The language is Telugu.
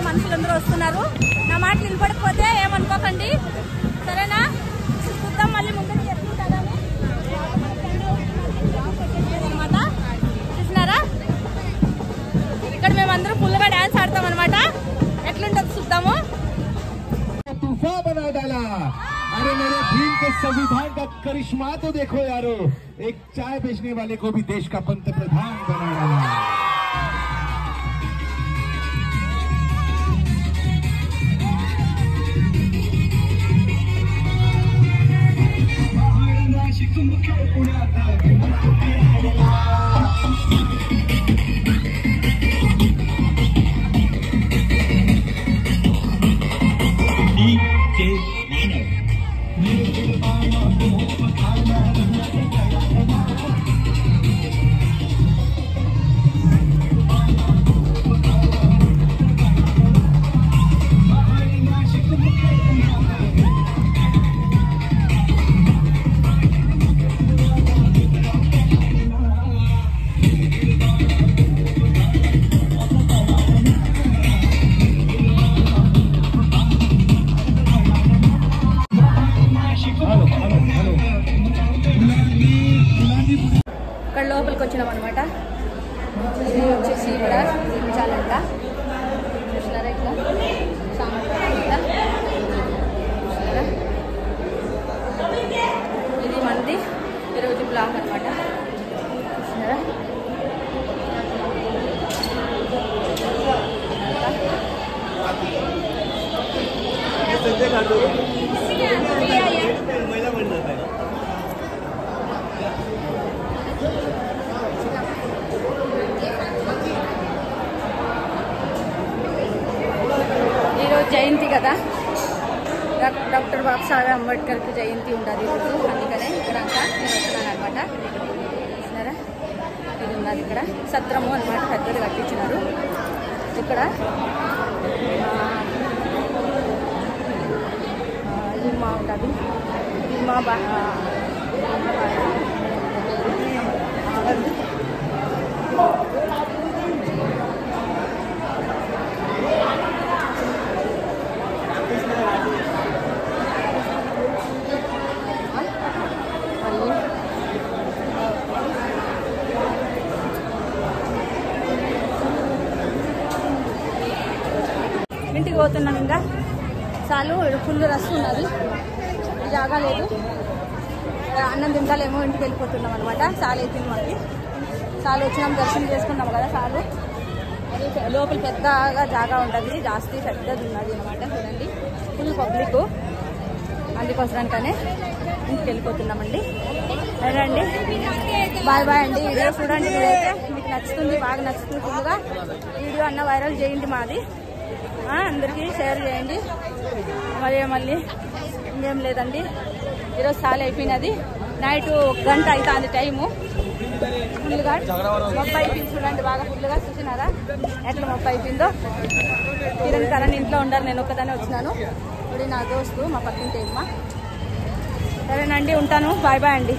మనుషులందరూ వస్తున్నారు. నా మాటలు వినపడకపోతే ఏమనుకోకండి, సరేనా? చూద్దాం మళ్ళీ ముందు చెప్తుంటారని అనమాట. చూసినారా, ఇక్కడ మేమందరూ ఫుల్గా డాన్స్ ఆడతాం అనమాట. ఎట్లుంటుంది చూద్దాము. तूफान बना डाला। अरे मेरे भीम के संविधान का करिश्मा तो देखो यारो, एक चाय बेचने वाले को भी देश का पंतप्रधान बना डाला। ఇక్కడ లోపలికి వచ్చినాం అనమాట. ఇది వచ్చేసి ఇక్కడ చూపించాలంట. చూసినారా ఇట్లా ఇట్లా చూసినారా, ఇది మనది ఈరోజు బ్లాగ్ అనమాట. చూసినారా, ఈరోజు జయంతి కదా, డాక్టర్ బాబాసాహెబ్ అంబేద్కర్కి జయంతి ఉంటుంది ఈరోజు. అందుకనే ఇక్కడ అంతా నేను వస్తున్నాను అనమాట. చూసినారా, ఇది ఉన్నది ఇక్కడ సత్రము అనమాట, పెద్దది కట్టించినారు. ఇక్కడ లిమ్మా ఉంటుంది, లిమ్మా ఇంటికి పోతున్నాం. ఇంకా చాలు, ఫుల్ రష్ ఉన్నది, జాగా లేదు. అన్నం తింటాలేమో, ఇంటికి వెళ్ళిపోతున్నాం అనమాట. చాలా అవుతుంది మాకు, చాలా వచ్చినాం, దర్శనం చేసుకున్నాం కదా చాలు. అది లోపల పెద్దగా జాగా ఉంటుంది, జాస్తి పెద్దది ఉన్నది అనమాట. చూడండి, ఫుల్ పబ్లిక్. అందుకోసరానికనే ఇంటికి వెళ్ళిపోతున్నామండి. రండి, బాయ్ బాయ్ అండి. వీడియో చూడండి, మీరైతే మీకు నచ్చుతుంది, బాగా నచ్చుతుంది. ఫుల్గా వీడియో అన్న వైరల్ చేయండి, మాది అందరికీ షేర్ చేయండి. మళ్ళీ ఇంకేం లేదండి, ఈరోజు చాలా అయిపోయినది. నైట్ 1 గంట అవుతుంది టైము. ఫుల్గా మొప్ప అయిపోయింది చూడండి, బాగా ఫుల్గా. చూసినారా ఎట్లా మొప్ప అయిపోయిందో. కిరణ్ కరణ్ ఇంట్లో ఉండాలి, నేను ఒక్కదానే వచ్చినాను. ఇప్పుడు నా దోస్తు మా పక్కింటి అమ్మ. సరేనండి, ఉంటాను. బాయ్ బాయ్ అండి.